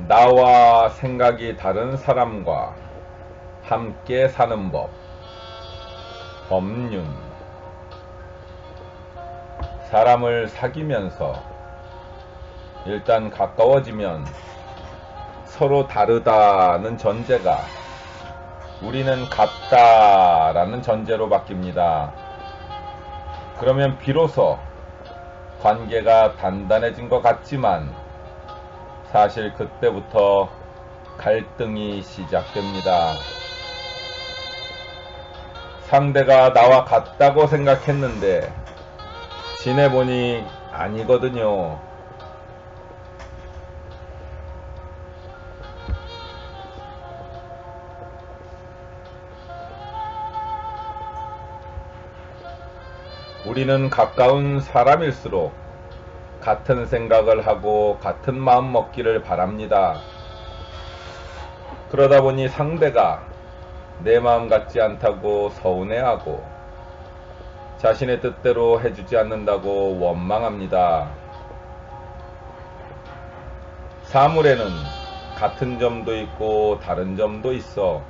나와 생각이 다른 사람과 함께 사는 법. 법륜. 사람을 사귀면서 일단 가까워지면 서로 다르다는 전제가 우리는 같다라는 전제로 바뀝니다. 그러면 비로소 관계가 단단해진 것 같지만 사실 그때부터 갈등이 시작됩니다. 상대가 나와 같다고 생각했는데 지내보니 아니거든요. 우리는 가까운 사람일수록 같은 생각을 하고 같은 마음 먹기를 바랍니다. 그러다 보니 상대가 내 마음 같지 않다고 서운해하고 자신의 뜻대로 해주지 않는다고 원망합니다. 사물에는 같은 점도 있고 다른 점도 있어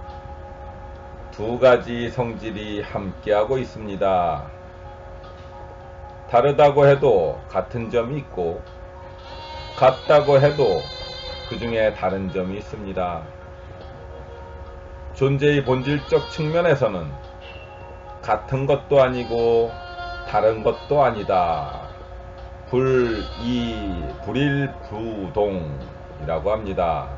두 가지 성질이 함께하고 있습니다. 다르다고 해도 같은 점이 있고 같다고 해도 그 중에 다른 점이 있습니다. 존재의 본질적 측면에서는 같은 것도 아니고 다른 것도 아니다. 불일부동이라고 합니다.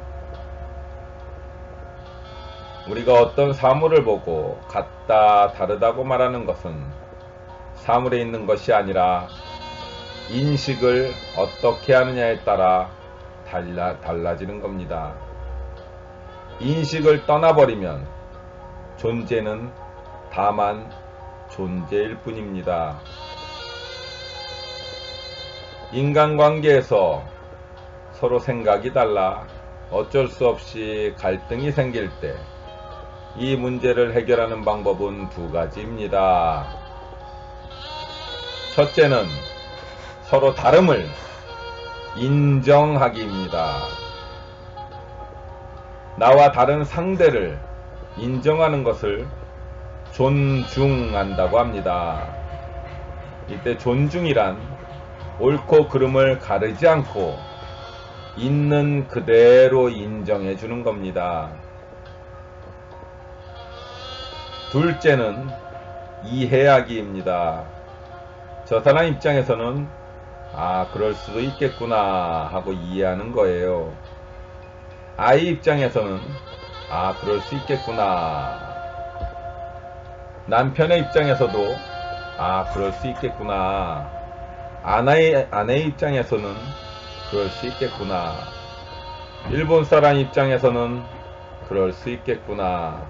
우리가 어떤 사물을 보고 같다, 다르다고 말하는 것은 사물에 있는 것이 아니라 인식을 어떻게 하느냐에 따라 달라지는 겁니다. 인식을 떠나버리면 존재는 다만 존재일 뿐입니다. 인간관계에서 서로 생각이 달라 어쩔 수 없이 갈등이 생길 때 이 문제를 해결하는 방법은 두 가지입니다. 첫째는 서로 다름을 인정하기입니다. 나와 다른 상대를 인정하는 것을 존중한다고 합니다. 이때 존중이란 옳고 그름을 가르지 않고 있는 그대로 인정해 주는 겁니다. 둘째는 이해하기입니다. 저 사람 입장에서는 그럴 수도 있겠구나 하고 이해하는 거예요. 아이 입장에서는 그럴 수 있겠구나. 남편의 입장에서도 그럴 수 있겠구나. 아내의 입장에서는 그럴 수 있겠구나. 일본 사람 입장에서는 그럴 수 있겠구나.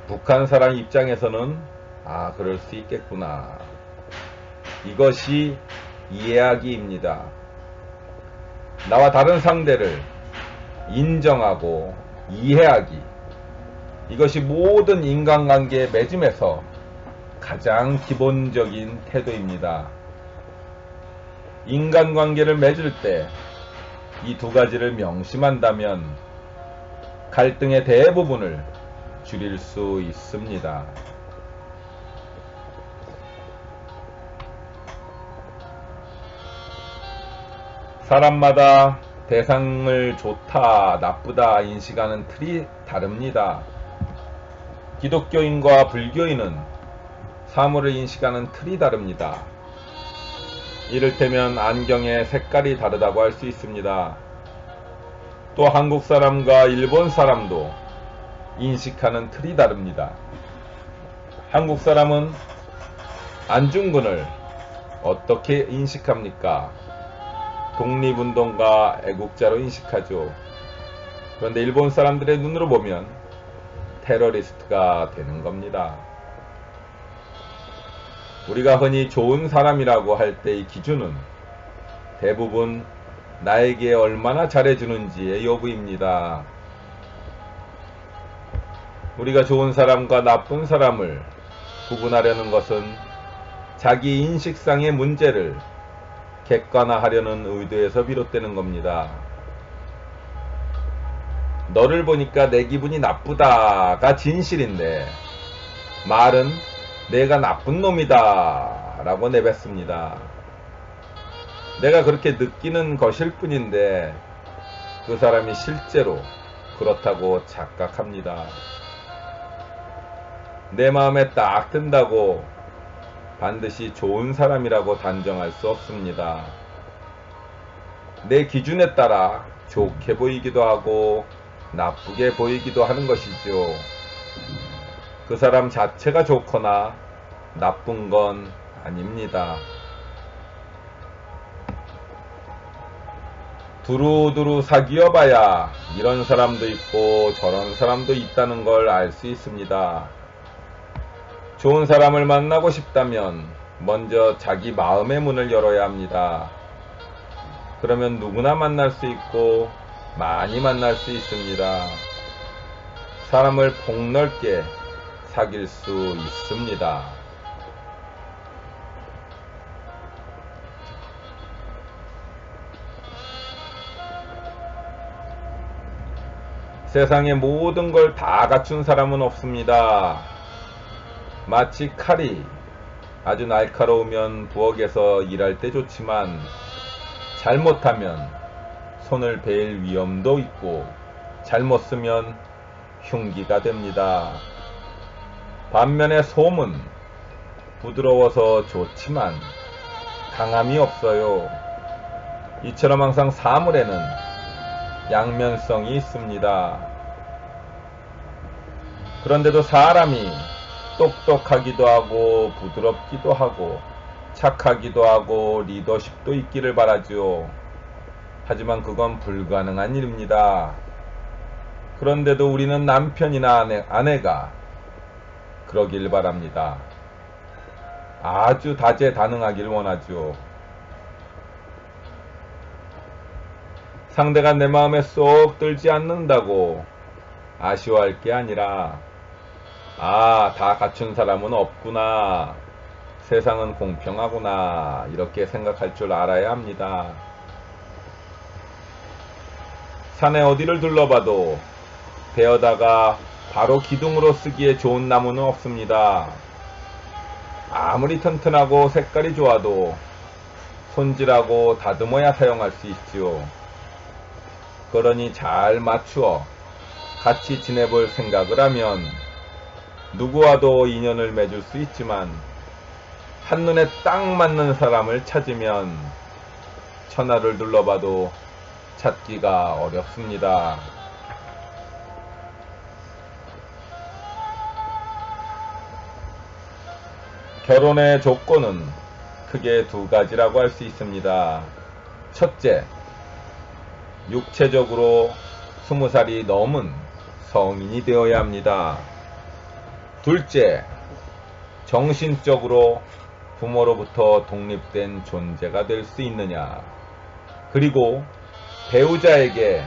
북한 사람 입장에서는 그럴 수 있겠구나. 이것이 이해하기입니다. 나와 다른 상대를 인정하고 이해하기. 이것이 모든 인간관계의 맺음에서 가장 기본적인 태도입니다. 인간관계를 맺을 때 이 두 가지를 명심한다면 갈등의 대부분을 줄일 수 있습니다. 사람마다 대상을 좋다, 나쁘다 인식하는 틀이 다릅니다. 기독교인과 불교인은 사물을 인식하는 틀이 다릅니다. 이를테면 안경의 색깔이 다르다고 할 수 있습니다. 또 한국 사람과 일본 사람도 인식하는 틀이 다릅니다. 한국 사람은 안중근을 어떻게 인식합니까? 독립운동가 애국자로 인식하죠. 그런데 일본 사람들의 눈으로 보면 테러리스트가 되는 겁니다. 우리가 흔히 좋은 사람이라고 할 때의 기준은 대부분 나에게 얼마나 잘해주는지의 여부입니다. 우리가 좋은 사람과 나쁜 사람을 구분하려는 것은 자기 인식상의 문제를 객관화하려는 의도에서 비롯되는 겁니다. 너를 보니까 내 기분이 나쁘다가 진실인데 말은 내가 나쁜 놈이다 라고 내뱉습니다. 내가 그렇게 느끼는 것일 뿐인데 그 사람이 실제로 그렇다고 착각합니다. 내 마음에 딱 든다고 반드시 좋은 사람이라고 단정할 수 없습니다. 내 기준에 따라 좋게 보이기도 하고 나쁘게 보이기도 하는 것이죠. 그 사람 자체가 좋거나 나쁜 건 아닙니다. 두루두루 사귀어봐야 이런 사람도 있고 저런 사람도 있다는 걸 알 수 있습니다. 좋은 사람을 만나고 싶다면 먼저 자기 마음의 문을 열어야 합니다. 그러면 누구나 만날 수 있고 많이 만날 수 있습니다. 사람을 폭넓게 사귈 수 있습니다. 세상에 모든 걸 다 갖춘 사람은 없습니다. 마치 칼이 아주 날카로우면 부엌에서 일할 때 좋지만 잘못하면 손을 베일 위험도 있고 잘못 쓰면 흉기가 됩니다. 반면에 솜은 부드러워서 좋지만 강함이 없어요. 이처럼 항상 사물에는 양면성이 있습니다. 그런데도 사람이 똑똑하기도 하고 부드럽기도 하고 착하기도 하고 리더십도 있기를 바라죠. 하지만 그건 불가능한 일입니다. 그런데도 우리는 남편이나 아내가 그러길 바랍니다. 아주 다재다능하길 원하죠. 상대가 내 마음에 쏙 들지 않는다고 아쉬워할 게 아니라 다 갖춘 사람은 없구나. 세상은 공평하구나. 이렇게 생각할 줄 알아야 합니다. 산에 어디를 둘러봐도 베어다가 바로 기둥으로 쓰기에 좋은 나무는 없습니다. 아무리 튼튼하고 색깔이 좋아도 손질하고 다듬어야 사용할 수 있지요. 그러니 잘 맞추어 같이 지내볼 생각을 하면 누구와도 인연을 맺을 수 있지만 한눈에 딱 맞는 사람을 찾으면 천하를 둘러봐도 찾기가 어렵습니다. 결혼의 조건은 크게 두 가지라고 할 수 있습니다. 첫째, 육체적으로 20살이 넘은 성인이 되어야 합니다. 둘째, 정신적으로 부모로부터 독립된 존재가 될 수 있느냐. 그리고 배우자에게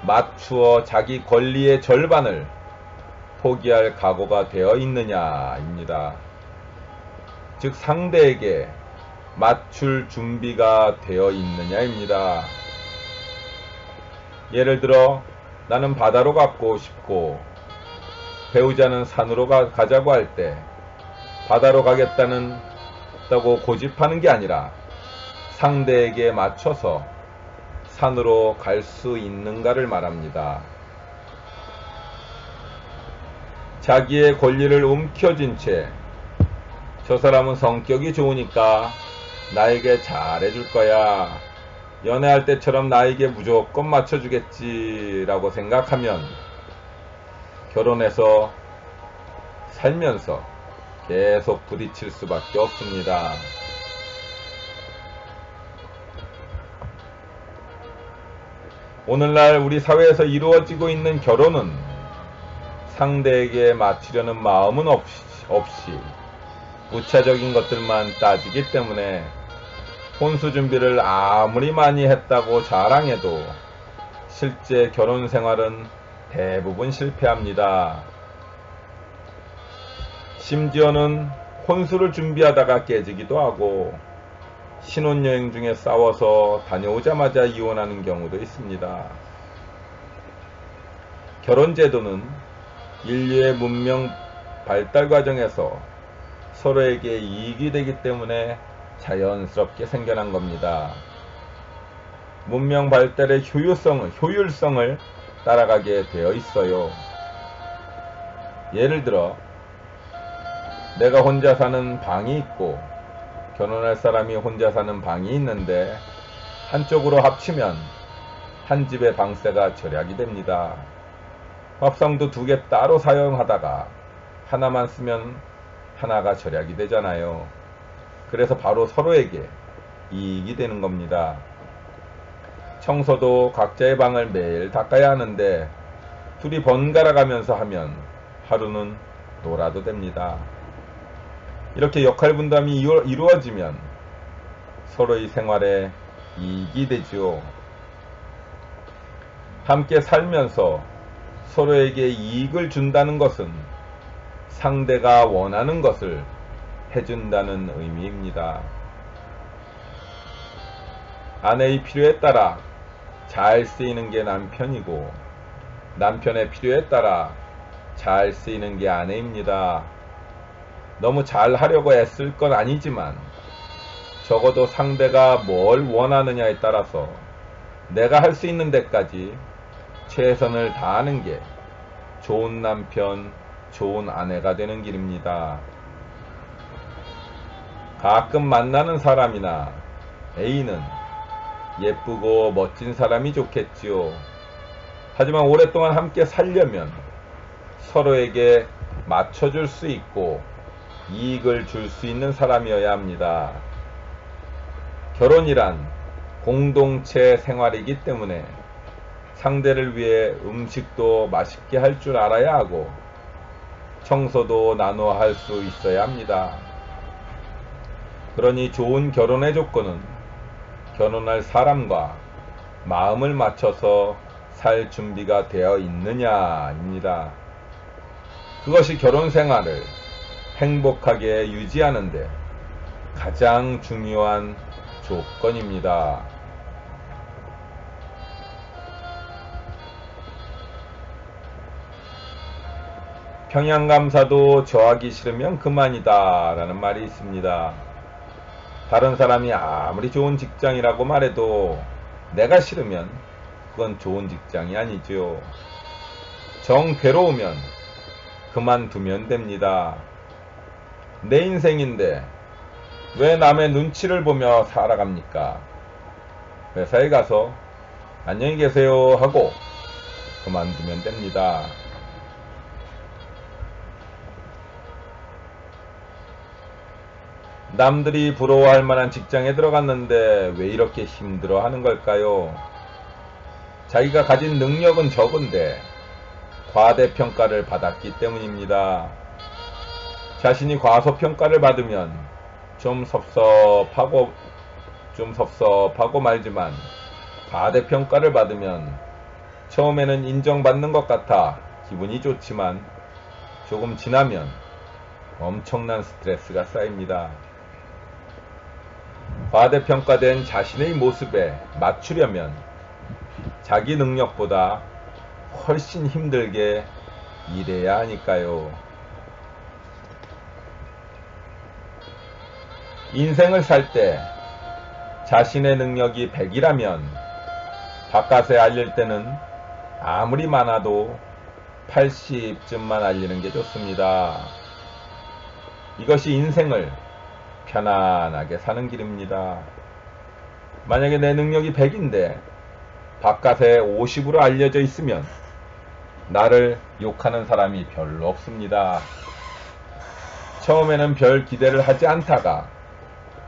맞추어 자기 권리의 절반을 포기할 각오가 되어 있느냐입니다. 즉 상대에게 맞출 준비가 되어 있느냐입니다. 예를 들어 나는 바다로 가고 싶고 배우자는 산으로 가자고 할 때 바다로 가겠다고 고집하는 게 아니라 상대에게 맞춰서 산으로 갈 수 있는가를 말합니다. 자기의 권리를 움켜쥔 채 저 사람은 성격이 좋으니까 나에게 잘해줄 거야. 연애할 때처럼 나에게 무조건 맞춰주겠지 라고 생각하면 결혼해서 살면서 계속 부딪힐 수밖에 없습니다. 오늘날 우리 사회에서 이루어지고 있는 결혼은 상대에게 맞추려는 마음은 없이 부차적인 것들만 따지기 때문에 혼수 준비를 아무리 많이 했다고 자랑해도 실제 결혼 생활은 대부분 실패합니다. 심지어는 혼수를 준비하다가 깨지기도 하고 신혼여행 중에 싸워서 다녀오자마자 이혼하는 경우도 있습니다. 결혼제도는 인류의 문명 발달 과정에서 서로에게 이익이 되기 때문에 자연스럽게 생겨난 겁니다. 문명 발달의 효율성을 따라가게 되어 있어요. 예를 들어 내가 혼자 사는 방이 있고 결혼할 사람이 혼자 사는 방이 있는데 한쪽으로 합치면 한 집의 방세가 절약이 됩니다. 밥상도 2개 따로 사용하다가 하나만 쓰면 하나가 절약이 되잖아요. 그래서 바로 서로에게 이익이 되는 겁니다. 청소도 각자의 방을 매일 닦아야 하는데 둘이 번갈아 가면서 하면 하루는 놀아도 됩니다. 이렇게 역할 분담이 이루어지면 서로의 생활에 이익이 되지요. 함께 살면서 서로에게 이익을 준다는 것은 상대가 원하는 것을 해준다는 의미입니다. 아내의 필요에 따라 잘 쓰이는 게 남편이고 남편의 필요에 따라 잘 쓰이는 게 아내입니다. 너무 잘 하려고 애쓸 건 아니지만 적어도 상대가 뭘 원하느냐에 따라서 내가 할 수 있는 데까지 최선을 다하는 게 좋은 남편, 좋은 아내가 되는 길입니다. 가끔 만나는 사람이나 애인은 예쁘고 멋진 사람이 좋겠지요. 하지만 오랫동안 함께 살려면 서로에게 맞춰줄 수 있고 이익을 줄 수 있는 사람이어야 합니다. 결혼이란 공동체 생활이기 때문에 상대를 위해 음식도 맛있게 할 줄 알아야 하고 청소도 나누어 할 수 있어야 합니다. 그러니 좋은 결혼의 조건은 결혼할 사람과 마음을 맞춰서 살 준비가 되어 있느냐입니다. 그것이 결혼 생활을 행복하게 유지하는데 가장 중요한 조건입니다. 평양감사도 저하기 싫으면 그만이다 라는 말이 있습니다. 다른 사람이 아무리 좋은 직장이라고 말해도 내가 싫으면 그건 좋은 직장이 아니죠. 정 괴로우면 그만두면 됩니다. 내 인생인데 왜 남의 눈치를 보며 살아갑니까? 회사에 가서 안녕히 계세요 하고 그만두면 됩니다. 남들이 부러워할 만한 직장에 들어갔는데 왜 이렇게 힘들어 하는 걸까요? 자기가 가진 능력은 적은데 과대평가를 받았기 때문입니다. 자신이 과소평가를 받으면 좀 섭섭하고 말지만 과대평가를 받으면 처음에는 인정받는 것 같아 기분이 좋지만 조금 지나면 엄청난 스트레스가 쌓입니다. 과대평가된 자신의 모습에 맞추려면 자기 능력보다 훨씬 힘들게 일해야 하니까요. 인생을 살 때 자신의 능력이 100이라면 바깥에 알릴 때는 아무리 많아도 80쯤만 알리는 게 좋습니다. 이것이 인생을 편안하게 사는 길입니다. 만약에 내 능력이 100인데 바깥에 50으로 알려져 있으면 나를 욕하는 사람이 별로 없습니다. 처음에는 별 기대를 하지 않다가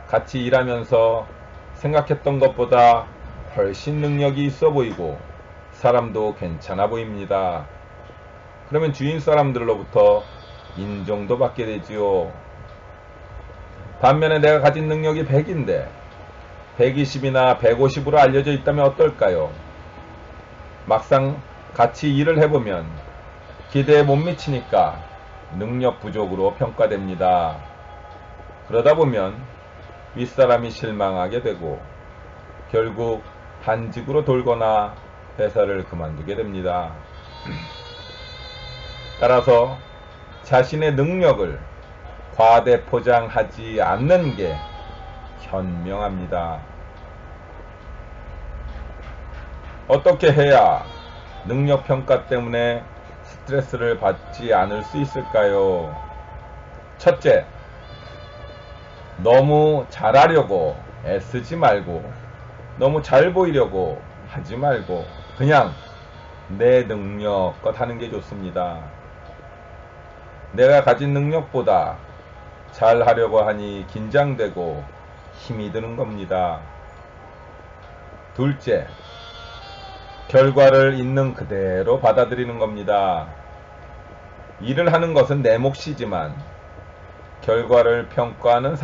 같이 일하면서 생각했던 것보다 훨씬 능력이 있어 보이고 사람도 괜찮아 보입니다. 그러면 주인 사람들로부터 인정도 받게 되지요. 반면에 내가 가진 능력이 100인데 120이나 150으로 알려져 있다면 어떨까요? 막상 같이 일을 해보면 기대에 못 미치니까 능력 부족으로 평가됩니다. 그러다 보면 윗사람이 실망하게 되고 결국 단직으로 돌거나 회사를 그만두게 됩니다. 따라서 자신의 능력을 과대포장하지 않는 게 현명합니다. 어떻게 해야 능력평가 때문에 스트레스를 받지 않을 수 있을까요? 첫째, 너무 잘하려고 애쓰지 말고 너무 잘 보이려고 하지 말고 그냥 내 능력껏 하는 게 좋습니다. 내가 가진 능력보다 잘 하려고 하니 긴장되고 힘이 드는 겁니다. 둘째, 결과를 있는 그대로 받아들이는 겁니다. 일을 하는 것은 내 몫이지만 결과를 평가는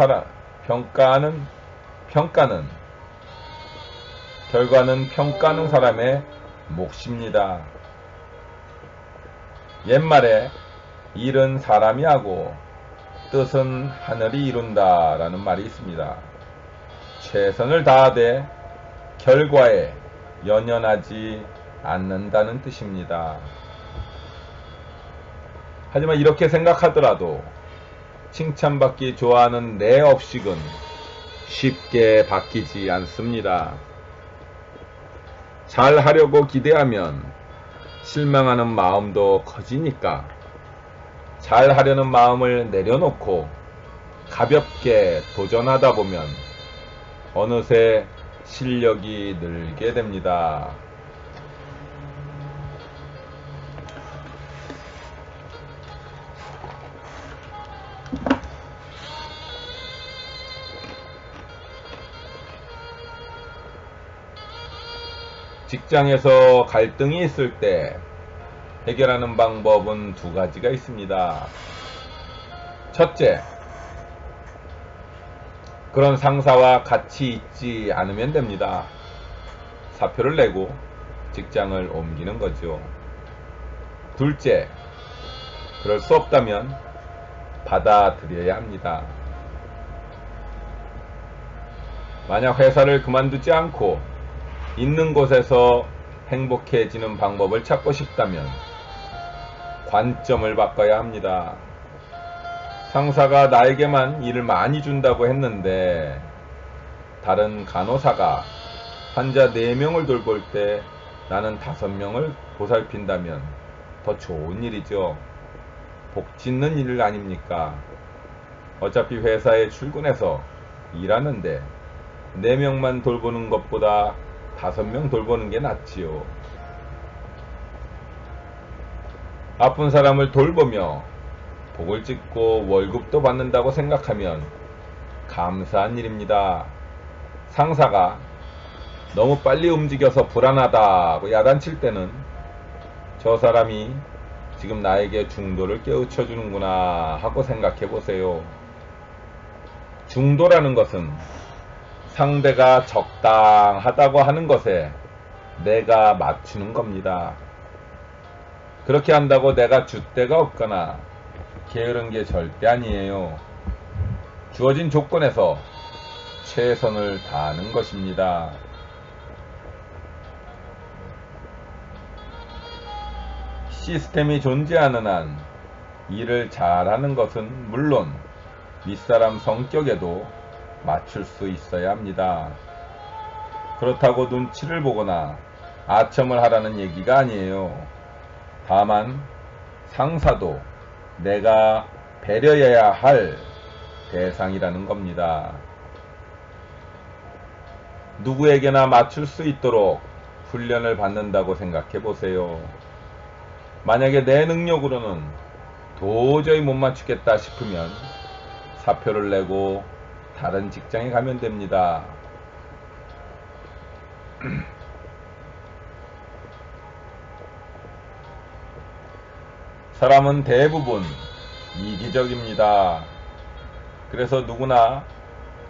사람의 몫입니다. 옛말에 일은 사람이 하고 뜻은 하늘이 이룬다 라는 말이 있습니다. 최선을 다하되 결과에 연연하지 않는다는 뜻입니다. 하지만 이렇게 생각하더라도 칭찬받기 좋아하는 내 업식은 쉽게 바뀌지 않습니다. 잘 하려고 기대하면 실망하는 마음도 커지니까 잘 하려는 마음을 내려놓고 가볍게 도전하다 보면 어느새 실력이 늘게 됩니다. 직장에서 갈등이 있을 때 해결하는 방법은 두 가지가 있습니다. 첫째, 그런 상사와 같이 있지 않으면 됩니다. 사표를 내고 직장을 옮기는 거죠. 둘째, 그럴 수 없다면 받아들여야 합니다. 만약 회사를 그만두지 않고 있는 곳에서 행복해지는 방법을 찾고 싶다면 관점을 바꿔야 합니다. 상사가 나에게만 일을 많이 준다고 했는데 다른 간호사가 환자 4명을 돌볼 때 나는 5명을 보살핀다면 더 좋은 일이죠. 복 짓는 일 아닙니까? 어차피 회사에 출근해서 일하는데 4명만 돌보는 것보다 5명 돌보는 게 낫지요. 아픈 사람을 돌보며 복을 짓고 월급도 받는다고 생각하면 감사한 일입니다. 상사가 너무 빨리 움직여서 불안하다고 야단칠 때는 저 사람이 지금 나에게 중도를 깨우쳐 주는구나 하고 생각해 보세요. 중도라는 것은 상대가 적당하다고 하는 것에 내가 맞추는 겁니다. 그렇게 한다고 내가 줏대가 없거나 게으른 게 절대 아니에요. 주어진 조건에서 최선을 다하는 것입니다. 시스템이 존재하는 한 일을 잘하는 것은 물론 윗사람 성격에도 맞출 수 있어야 합니다. 그렇다고 눈치를 보거나 아첨을 하라는 얘기가 아니에요. 다만 상사도 내가 배려해야 할 대상이라는 겁니다. 누구에게나 맞출 수 있도록 훈련을 받는다고 생각해 보세요. 만약에 내 능력으로는 도저히 못 맞추겠다 싶으면 사표를 내고 다른 직장에 가면 됩니다. 사람은 대부분 이기적입니다. 그래서 누구나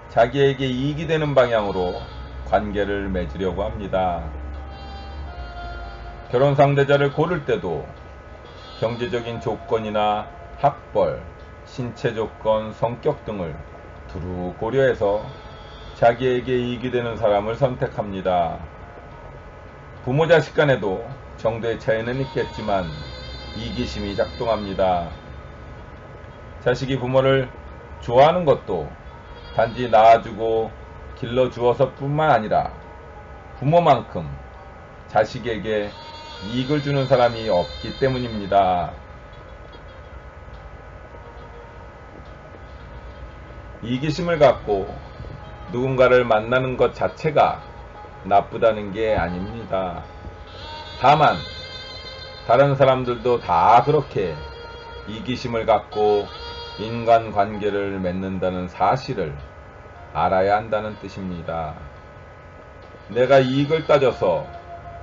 자기에게 이익이 되는 방향으로 관계를 맺으려고 합니다. 결혼 상대자를 고를 때도 경제적인 조건이나 학벌, 신체 조건, 성격 등을 두루 고려해서 자기에게 이익이 되는 사람을 선택합니다. 부모 자식 간에도 정도의 차이는 있겠지만 이기심이 작동합니다. 자식이 부모를 좋아하는 것도 단지 낳아주고 길러주어서 뿐만 아니라 부모만큼 자식에게 이익을 주는 사람이 없기 때문입니다. 이기심을 갖고 누군가를 만나는 것 자체가 나쁘다는 게 아닙니다. 다만 다른 사람들도 다 그렇게 이기심을 갖고 인간관계를 맺는다는 사실을 알아야 한다는 뜻입니다. 내가 이익을 따져서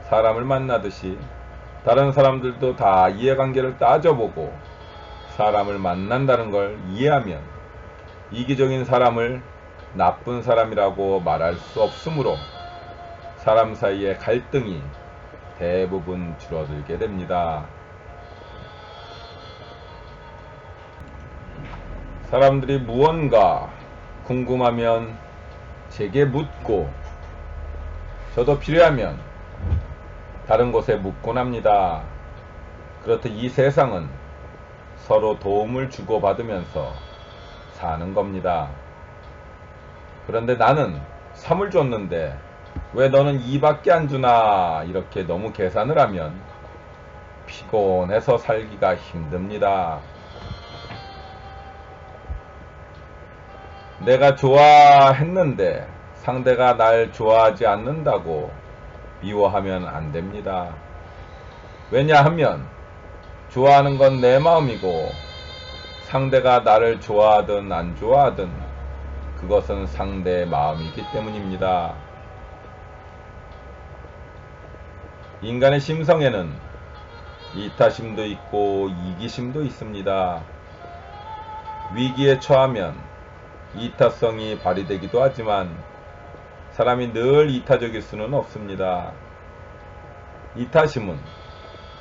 사람을 만나듯이 다른 사람들도 다 이해관계를 따져보고 사람을 만난다는 걸 이해하면 이기적인 사람을 나쁜 사람이라고 말할 수 없으므로 사람 사이의 갈등이 대부분 줄어들게 됩니다. 사람들이 무언가 궁금하면 제게 묻고 저도 필요하면 다른 곳에 묻곤 합니다. 그렇듯 이 세상은 서로 도움을 주고받으면서 사는 겁니다. 그런데 나는 3을 줬는데 왜 너는 2밖에 안 주나 이렇게 너무 계산을 하면 피곤해서 살기가 힘듭니다. 내가 좋아했는데 상대가 날 좋아하지 않는다고 미워하면 안 됩니다. 왜냐하면 좋아하는 건 내 마음이고 상대가 나를 좋아하든 안 좋아하든 그것은 상대의 마음이기 때문입니다. 인간의 심성에는 이타심도 있고 이기심도 있습니다. 위기에 처하면 이타성이 발휘되기도 하지만 사람이 늘 이타적일 수는 없습니다. 이타심은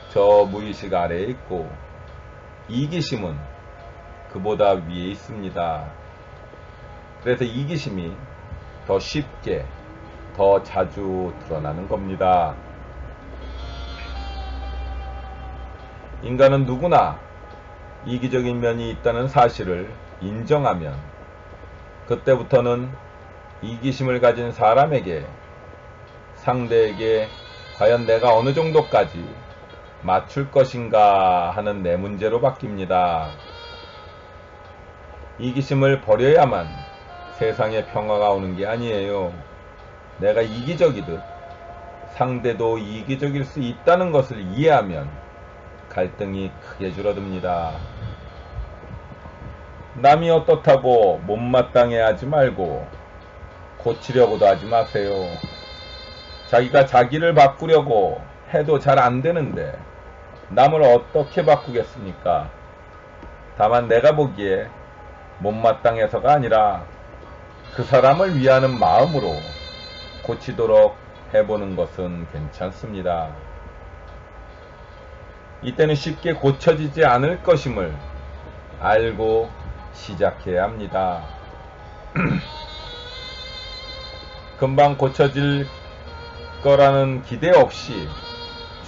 저 무의식 아래에 있고 이기심은 그보다 위에 있습니다. 그래서 이기심이 더 쉽게 더 자주 드러나는 겁니다. 인간은 누구나 이기적인 면이 있다는 사실을 인정하면 그때부터는 이기심을 가진 사람에게 상대에게 과연 내가 어느 정도까지 맞출 것인가 하는 내 문제로 바뀝니다. 이기심을 버려야만 세상에 평화가 오는 게 아니에요. 내가 이기적이듯 상대도 이기적일 수 있다는 것을 이해하면 갈등이 크게 줄어듭니다. 남이 어떻다고 못마땅해 하지 말고 고치려고도 하지 마세요. 자기가 자기를 바꾸려고 해도 잘 안 되는데 남을 어떻게 바꾸겠습니까? 다만 내가 보기에 못마땅해서가 아니라 그 사람을 위하는 마음으로 고치도록 해보는 것은 괜찮습니다. 이때는 쉽게 고쳐지지 않을 것임을 알고 시작해야 합니다. 금방 고쳐질 거라는 기대 없이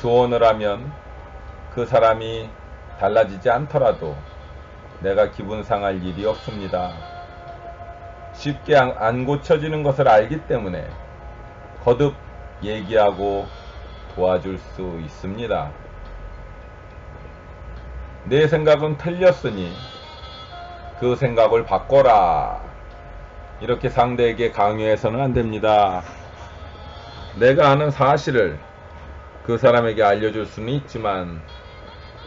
조언을 하면 그 사람이 달라지지 않더라도 내가 기분 상할 일이 없습니다. 쉽게 안 고쳐지는 것을 알기 때문에 거듭 얘기하고 도와줄 수 있습니다. 내 생각은 틀렸으니 그 생각을 바꿔라. 이렇게 상대에게 강요해서는 안 됩니다. 내가 아는 사실을 그 사람에게 알려줄 수는 있지만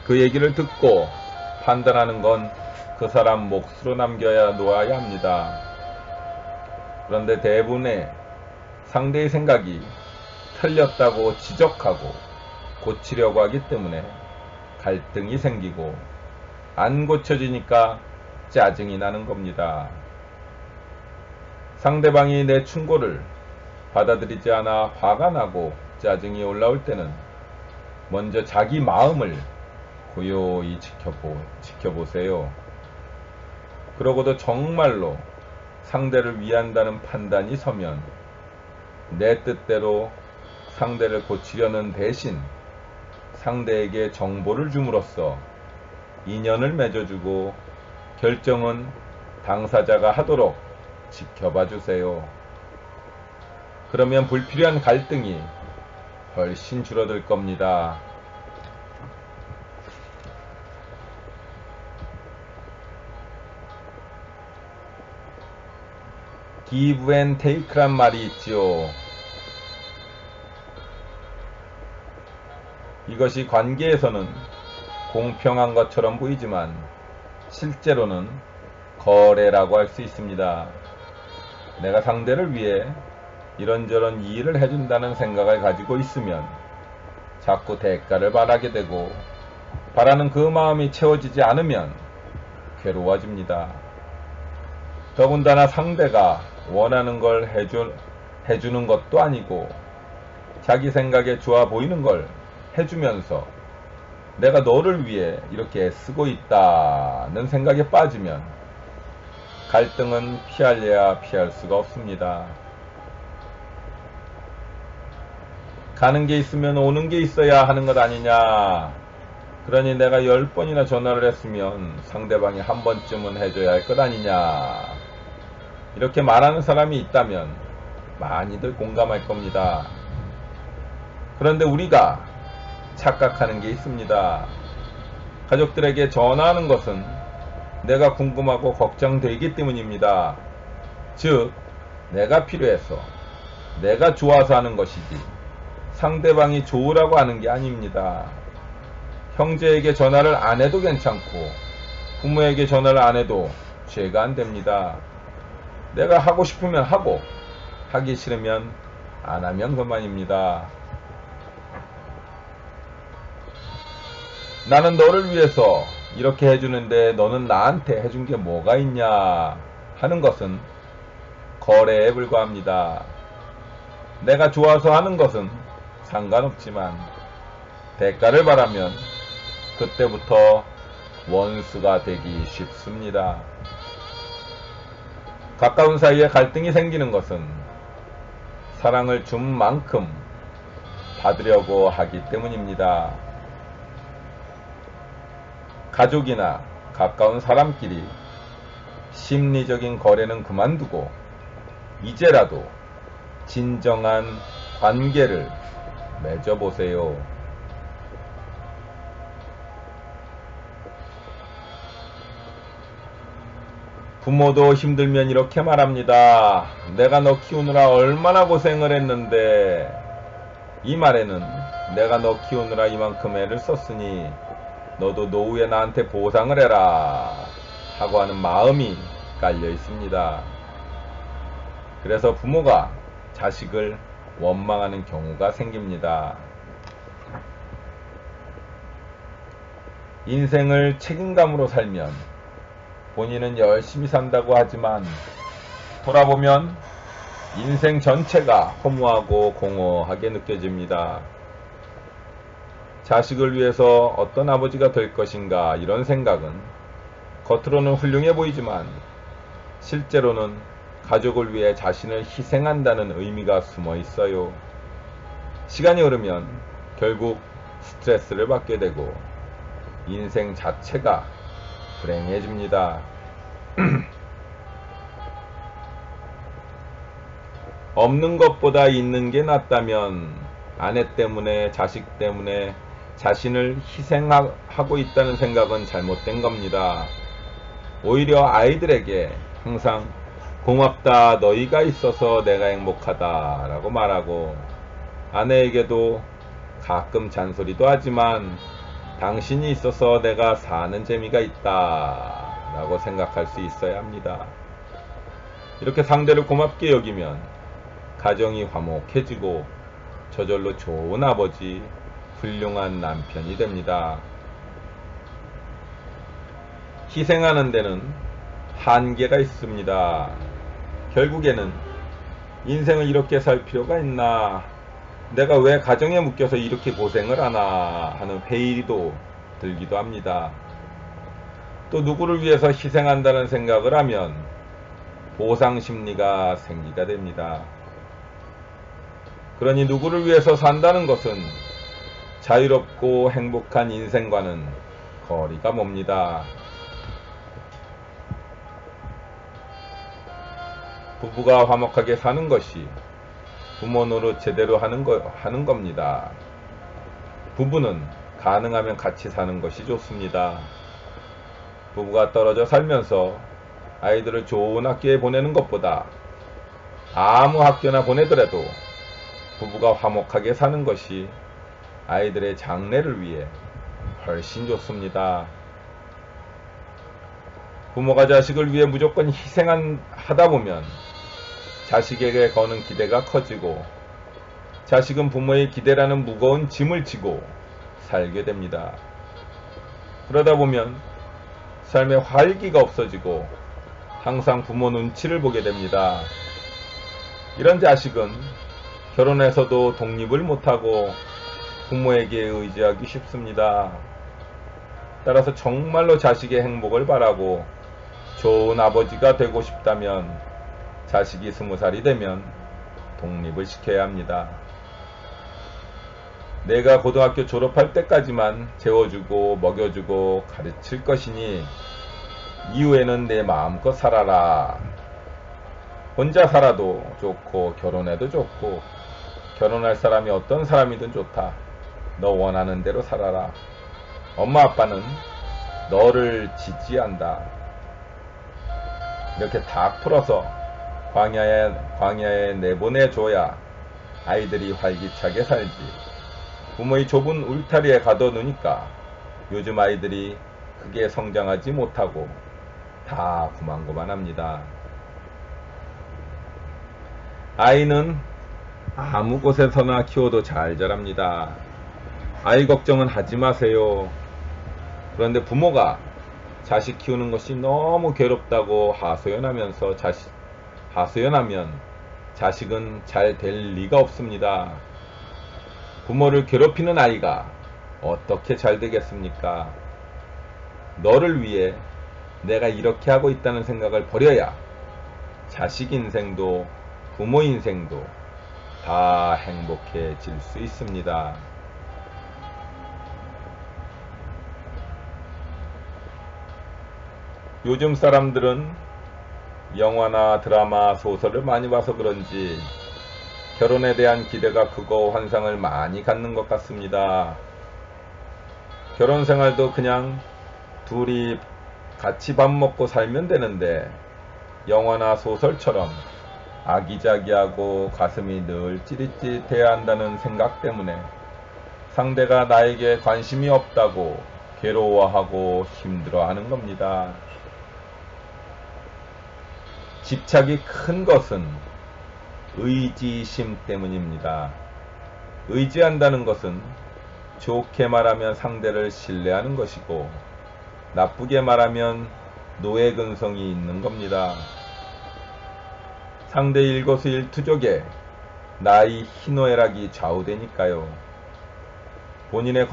그 얘기를 듣고 판단하는 건 그 사람 몫으로 남겨야 놓아야 합니다. 그런데 대부분의 상대의 생각이 틀렸다고 지적하고 고치려고 하기 때문에 갈등이 생기고 안 고쳐지니까 짜증이 나는 겁니다. 상대방이 내 충고를 받아들이지 않아 화가 나고 짜증이 올라올 때는 먼저 자기 마음을 고요히 지켜보세요. 그러고도 정말로 상대를 위한다는 판단이 서면 내 뜻대로 상대를 고치려는 대신 상대에게 정보를 줌으로써 인연을 맺어주고 결정은 당사자가 하도록 지켜봐 주세요. 그러면 불필요한 갈등이 훨씬 줄어들 겁니다. give and take란 말이 있지요. 이것이 관계에서는 공평한 것처럼 보이지만 실제로는 거래라고 할 수 있습니다. 내가 상대를 위해 이런저런 일을 해준다는 생각을 가지고 있으면 자꾸 대가를 바라게 되고 바라는 그 마음이 채워지지 않으면 괴로워집니다. 더군다나 상대가 원하는 걸 해주는 것도 아니고 자기 생각에 좋아 보이는 걸 해주면서 내가 너를 위해 이렇게 애쓰고 있다는 생각에 빠지면 갈등은 피할래야 피할 수가 없습니다. 가는 게 있으면 오는 게 있어야 하는 것 아니냐. 그러니 내가 10번이나 전화를 했으면 상대방이 한 번쯤은 해줘야 할 것 아니냐. 이렇게 말하는 사람이 있다면 많이들 공감할 겁니다. 그런데 우리가 착각하는 게 있습니다. 가족들에게 전화하는 것은 내가 궁금하고 걱정되기 때문입니다. 즉, 내가 필요해서, 내가 좋아서 하는 것이지 상대방이 좋으라고 하는 게 아닙니다. 형제에게 전화를 안 해도 괜찮고 부모에게 전화를 안 해도 죄가 안 됩니다. 내가 하고 싶으면 하고 하기 싫으면 안 하면 그만입니다. 나는 너를 위해서 이렇게 해주는데 너는 나한테 해준 게 뭐가 있냐 하는 것은 거래에 불과합니다. 내가 좋아서 하는 것은 상관없지만 대가를 바라면 그때부터 원수가 되기 쉽습니다. 가까운 사이에 갈등이 생기는 것은 사랑을 준 만큼 받으려고 하기 때문입니다. 가족이나 가까운 사람끼리 심리적인 거래는 그만두고 이제라도 진정한 관계를 맺어보세요. 부모도 힘들면 이렇게 말합니다. 내가 너 키우느라 얼마나 고생을 했는데, 이 말에는 내가 너 키우느라 이만큼 애를 썼으니 너도 노후에 나한테 보상을 해라 하고 하는 마음이 깔려 있습니다. 그래서 부모가 자식을 원망하는 경우가 생깁니다. 인생을 책임감으로 살면 본인은 열심히 산다고 하지만 돌아보면 인생 전체가 허무하고 공허하게 느껴집니다. 자식을 위해서 어떤 아버지가 될 것인가 이런 생각은 겉으로는 훌륭해 보이지만 실제로는 가족을 위해 자신을 희생한다는 의미가 숨어 있어요. 시간이 흐르면 결국 스트레스를 받게 되고 인생 자체가 불행해집니다. 없는 것보다 있는 게 낫다면 아내 때문에 자식 때문에 자신을 희생하고 있다는 생각은 잘못된 겁니다. 오히려 아이들에게 항상 고맙다, 너희가 있어서 내가 행복하다 라고 말하고 아내에게도 가끔 잔소리도 하지만 당신이 있어서 내가 사는 재미가 있다 라고 생각할 수 있어야 합니다. 이렇게 상대를 고맙게 여기면 가정이 화목해지고 저절로 좋은 아버지, 훌륭한 남편이 됩니다. 희생하는 데는 한계가 있습니다. 결국에는 인생을 이렇게 살 필요가 있나, 내가 왜 가정에 묶여서 이렇게 고생을 하나 하는 회의도 들기도 합니다. 또 누구를 위해서 희생한다는 생각을 하면 보상심리가 생기게 됩니다. 그러니 누구를 위해서 산다는 것은 자유롭고 행복한 인생과는 거리가 멉니다. 부부가 화목하게 사는 것이 부모 노릇 제대로 하는 겁니다. 부부는 가능하면 같이 사는 것이 좋습니다. 부부가 떨어져 살면서 아이들을 좋은 학교에 보내는 것보다 아무 학교나 보내더라도 부부가 화목하게 사는 것이 아이들의 장래를 위해 훨씬 좋습니다. 부모가 자식을 위해 무조건 희생하다 보면 자식에게 거는 기대가 커지고 자식은 부모의 기대라는 무거운 짐을 지고 살게 됩니다. 그러다 보면 삶에 활기가 없어지고 항상 부모 눈치를 보게 됩니다. 이런 자식은 결혼해서도 독립을 못하고 부모에게 의지하기 쉽습니다. 따라서 정말로 자식의 행복을 바라고 좋은 아버지가 되고 싶다면 자식이 20살이 되면 독립을 시켜야 합니다. 내가 고등학교 졸업할 때까지만 재워주고 먹여주고 가르칠 것이니 이후에는 내 마음껏 살아라. 혼자 살아도 좋고 결혼해도 좋고 결혼할 사람이 어떤 사람이든 좋다. 너 원하는 대로 살아라. 엄마 아빠는 너를 지지한다. 이렇게 다 풀어서 광야에 내보내줘야 아이들이 활기차게 살지. 부모의 좁은 울타리에 가둬놓으니까 요즘 아이들이 크게 성장하지 못하고 다 고만고만합니다. 아이는 아무 곳에서나 키워도 잘 자랍니다. 아이 걱정은 하지 마세요. 그런데 부모가 자식 키우는 것이 너무 괴롭다고 하소연하면 자식은 잘 될 리가 없습니다. 부모를 괴롭히는 아이가 어떻게 잘 되겠습니까? 너를 위해 내가 이렇게 하고 있다는 생각을 버려야 자식 인생도 부모 인생도 다 행복해질 수 있습니다. 요즘 사람들은 영화나 드라마, 소설을 많이 봐서 그런지 결혼에 대한 기대가 크고 환상을 많이 갖는 것 같습니다. 결혼 생활도 그냥 둘이 같이 밥 먹고 살면 되는데 영화나 소설처럼 아기자기하고 가슴이 늘 찌릿찌릿해야 한다는 생각 때문에 상대가 나에게 관심이 없다고 괴로워하고 힘들어하는 겁니다. 집착이 큰 것은 의지심 때문입니다. 의지한다는 것은 좋게 말하면 상대를 신뢰하는 것이고 나쁘게 말하면 노예근성이 있는 겁니다. 상대 일거수일투족에 나의 희노애락이 좌우되니까요. 본인은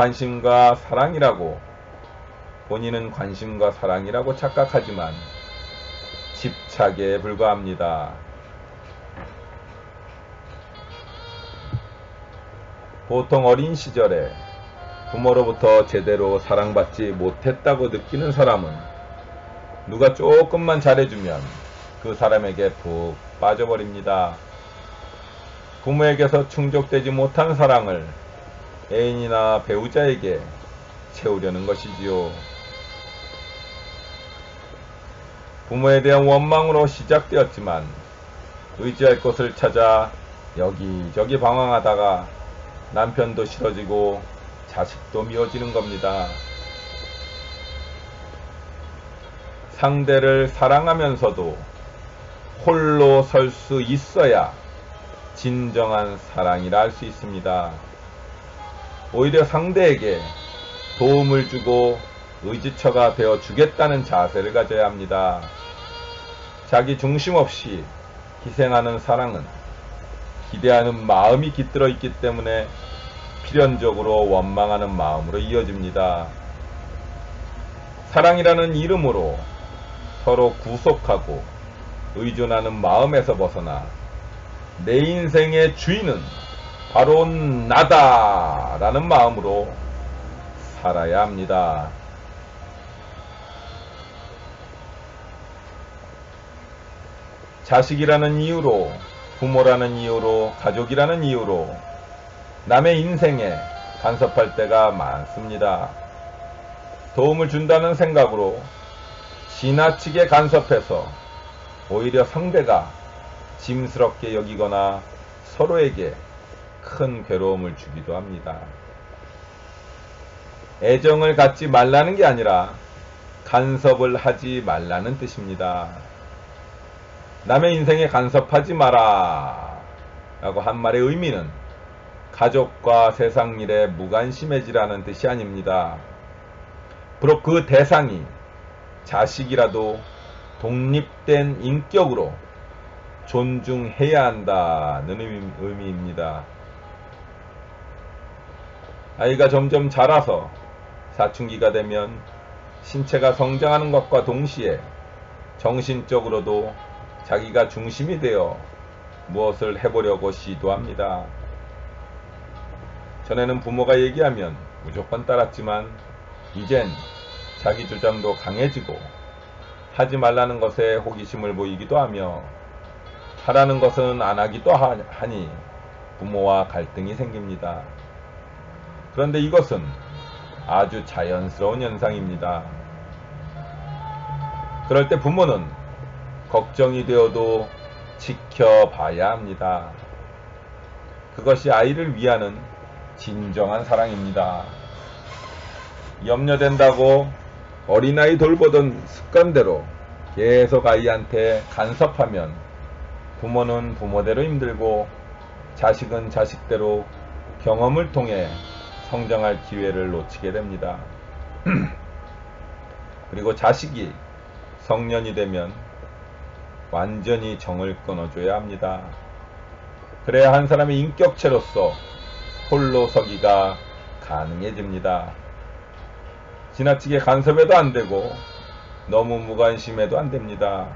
관심과 사랑이라고 착각하지만 집착에 불과합니다. 보통 어린 시절에 부모로부터 제대로 사랑받지 못했다고 느끼는 사람은 누가 조금만 잘해주면 그 사람에게 푹 빠져버립니다. 부모에게서 충족되지 못한 사랑을 애인이나 배우자에게 채우려는 것이지요. 부모에 대한 원망으로 시작되었지만 의지할 곳을 찾아 여기저기 방황하다가 남편도 싫어지고 자식도 미워지는 겁니다. 상대를 사랑하면서도 홀로 설 수 있어야 진정한 사랑이라 할 수 있습니다. 오히려 상대에게 도움을 주고 의지처가 되어 주겠다는 자세를 가져야 합니다. 자기 중심 없이 희생하는 사랑은 기대하는 마음이 깃들어 있기 때문에 필연적으로 원망하는 마음으로 이어집니다. 사랑이라는 이름으로 서로 구속하고 의존하는 마음에서 벗어나 내 인생의 주인은 바로 나다 라는 마음으로 살아야 합니다. 자식이라는 이유로, 부모라는 이유로, 가족이라는 이유로 남의 인생에 간섭할 때가 많습니다. 도움을 준다는 생각으로 지나치게 간섭해서 오히려 상대가 짐스럽게 여기거나 서로에게 큰 괴로움을 주기도 합니다. 애정을 갖지 말라는 게 아니라 간섭을 하지 말라는 뜻입니다. 남의 인생에 간섭하지 마라 라고 한 말의 의미는 가족과 세상 일에 무관심해지라는 뜻이 아닙니다. 비록 그 대상이 자식이라도 독립된 인격으로 존중해야 한다는 의미입니다. 아이가 점점 자라서 사춘기가 되면 신체가 성장하는 것과 동시에 정신적으로도 자기가 중심이 되어 무엇을 해보려고 시도합니다. 전에는 부모가 얘기하면 무조건 따랐지만 이젠 자기 주장도 강해지고 하지 말라는 것에 호기심을 보이기도 하며 하라는 것은 안 하기도 하니 부모와 갈등이 생깁니다. 그런데 이것은 아주 자연스러운 현상입니다. 그럴 때 부모는 걱정이 되어도 지켜봐야 합니다. 그것이 아이를 위하는 진정한 사랑입니다. 염려된다고 어린아이 돌보던 습관대로 계속 아이한테 간섭하면 부모는 부모대로 힘들고 자식은 자식대로 경험을 통해 성장할 기회를 놓치게 됩니다. 그리고 자식이 성년이 되면 완전히 정을 끊어줘야 합니다. 그래야 한 사람의 인격체로서 홀로 서기가 가능해집니다. 지나치게 간섭해도 안되고 너무 무관심해도 안됩니다.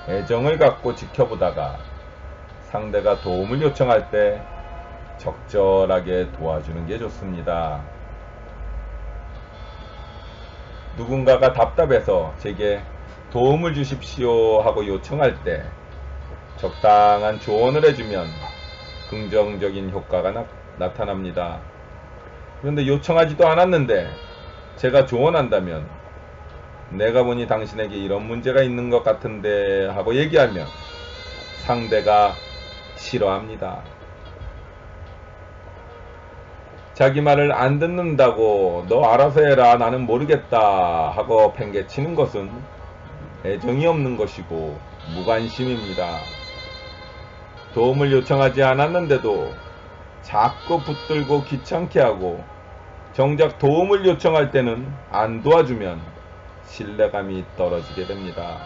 애정을 갖고 지켜보다가 상대가 도움을 요청할 때 적절하게 도와주는 게 좋습니다. 누군가가 답답해서 제게 도움을 주십시오 하고 요청할 때 적당한 조언을 해주면 긍정적인 효과가 나타납니다. 그런데 요청하지도 않았는데 제가 조언한다면 내가 보니 당신에게 이런 문제가 있는 것 같은데 하고 얘기하면 상대가 싫어합니다. 자기 말을 안 듣는다고 너 알아서 해라 나는 모르겠다 하고 팽개치는 것은 애정이 없는 것이고 무관심입니다. 도움을 요청하지 않았는데도 자꾸 붙들고 귀찮게 하고 정작 도움을 요청할 때는 안 도와주면 신뢰감이 떨어지게 됩니다.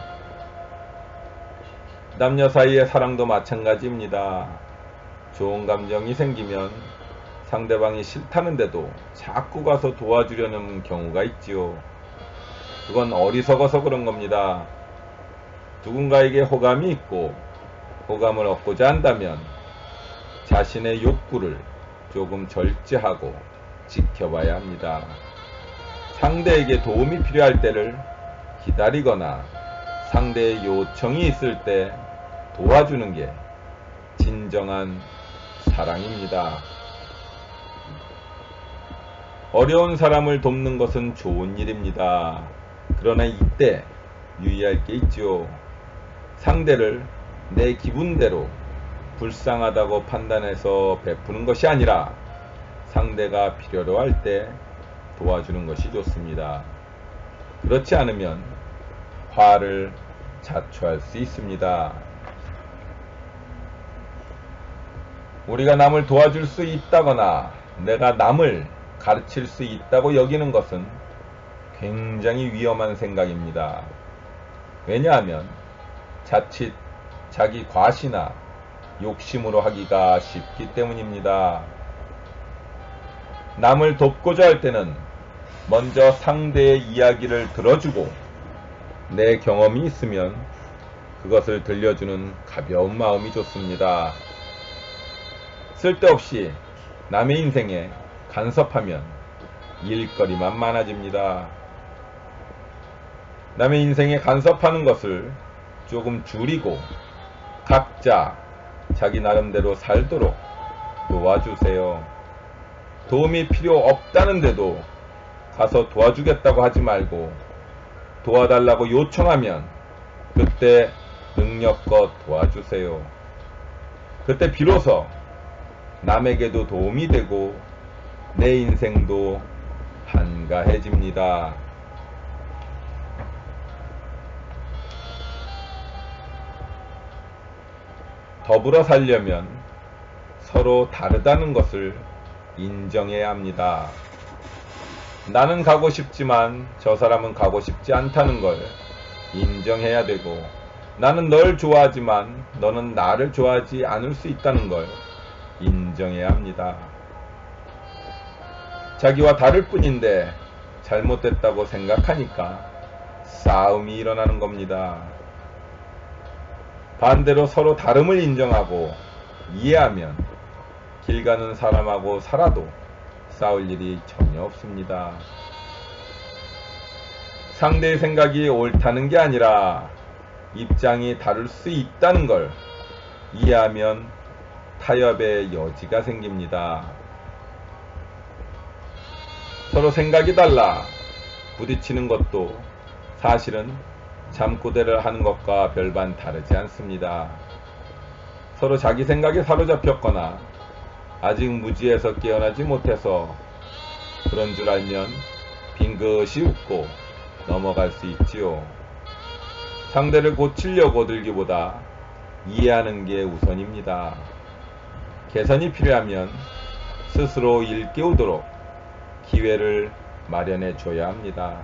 남녀 사이의 사랑도 마찬가지입니다. 좋은 감정이 생기면 상대방이 싫다는데도 자꾸 가서 도와주려는 경우가 있지요. 그건 어리석어서 그런 겁니다. 누군가에게 호감이 있고 호감을 얻고자 한다면 자신의 욕구를 조금 절제하고 지켜봐야 합니다. 상대에게 도움이 필요할 때를 기다리거나 상대의 요청이 있을 때 도와주는 게 진정한 사랑입니다. 어려운 사람을 돕는 것은 좋은 일입니다. 그러나 이때 유의할 게 있죠. 상대를 내 기분대로 불쌍하다고 판단해서 베푸는 것이 아니라 상대가 필요로 할 때 도와주는 것이 좋습니다. 그렇지 않으면 화를 자초할 수 있습니다. 우리가 남을 도와줄 수 있다거나 내가 남을 가르칠 수 있다고 여기는 것은 굉장히 위험한 생각입니다. 왜냐하면 자칫 자기 과시나 욕심으로 하기가 쉽기 때문입니다. 남을 돕고자 할 때는 먼저 상대의 이야기를 들어주고 내 경험이 있으면 그것을 들려주는 가벼운 마음이 좋습니다. 쓸데없이 남의 인생에 간섭하면 일거리만 많아집니다. 남의 인생에 간섭하는 것을 조금 줄이고 각자 자기 나름대로 살도록 도와주세요. 도움이 필요 없다는데도 가서 도와주겠다고 하지 말고 도와달라고 요청하면 그때 능력껏 도와주세요. 그때 비로소 남에게도 도움이 되고 내 인생도 한가해집니다. 더불어 살려면 서로 다르다는 것을 인정해야 합니다. 나는 가고 싶지만 저 사람은 가고 싶지 않다는 걸 인정해야 되고, 나는 널 좋아하지만 너는 나를 좋아하지 않을 수 있다는 걸 인정해야 합니다. 자기와 다를 뿐인데 잘못됐다고 생각하니까 싸움이 일어나는 겁니다. 반대로 서로 다름을 인정하고 이해하면 길 가는 사람하고 살아도 싸울 일이 전혀 없습니다. 상대의 생각이 옳다는 게 아니라 입장이 다를 수 있다는 걸 이해하면 타협의 여지가 생깁니다. 서로 생각이 달라 부딪히는 것도 사실은 잠꼬대를 하는 것과 별반 다르지 않습니다. 서로 자기 생각에 사로잡혔거나 아직 무지해서 깨어나지 못해서 그런 줄 알면 빙긋이 웃고 넘어갈 수 있지요. 상대를 고치려고 들기보다 이해하는 게 우선입니다. 개선이 필요하면 스스로 일깨우도록 기회를 마련해 줘야 합니다.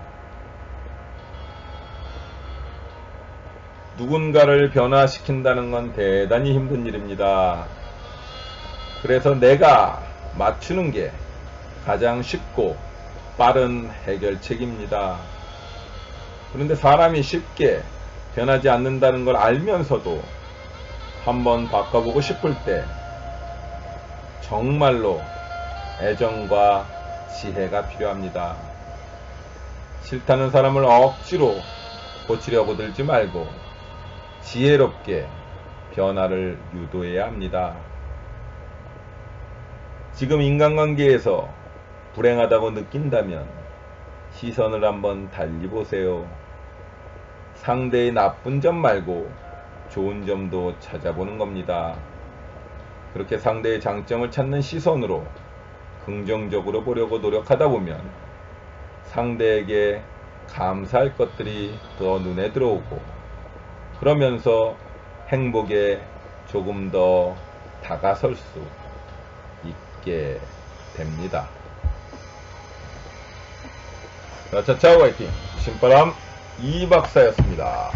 누군가를 변화시킨다는 건 대단히 힘든 일입니다. 그래서 내가 맞추는 게 가장 쉽고 빠른 해결책입니다. 그런데 사람이 쉽게 변하지 않는다는 걸 알면서도 한번 바꿔보고 싶을 때 정말로 애정과 지혜가 필요합니다. 싫다는 사람을 억지로 고치려고 들지 말고 지혜롭게 변화를 유도해야 합니다. 지금 인간관계에서 불행하다고 느낀다면 시선을 한번 달리 보세요. 상대의 나쁜 점 말고 좋은 점도 찾아보는 겁니다. 그렇게 상대의 장점을 찾는 시선으로 긍정적으로 보려고 노력하다 보면 상대에게 감사할 것들이 더 눈에 들어오고, 그러면서 행복에 조금 더 다가설 수 있게 됩니다. 차차차오 화이팅! 신바람 이박사였습니다.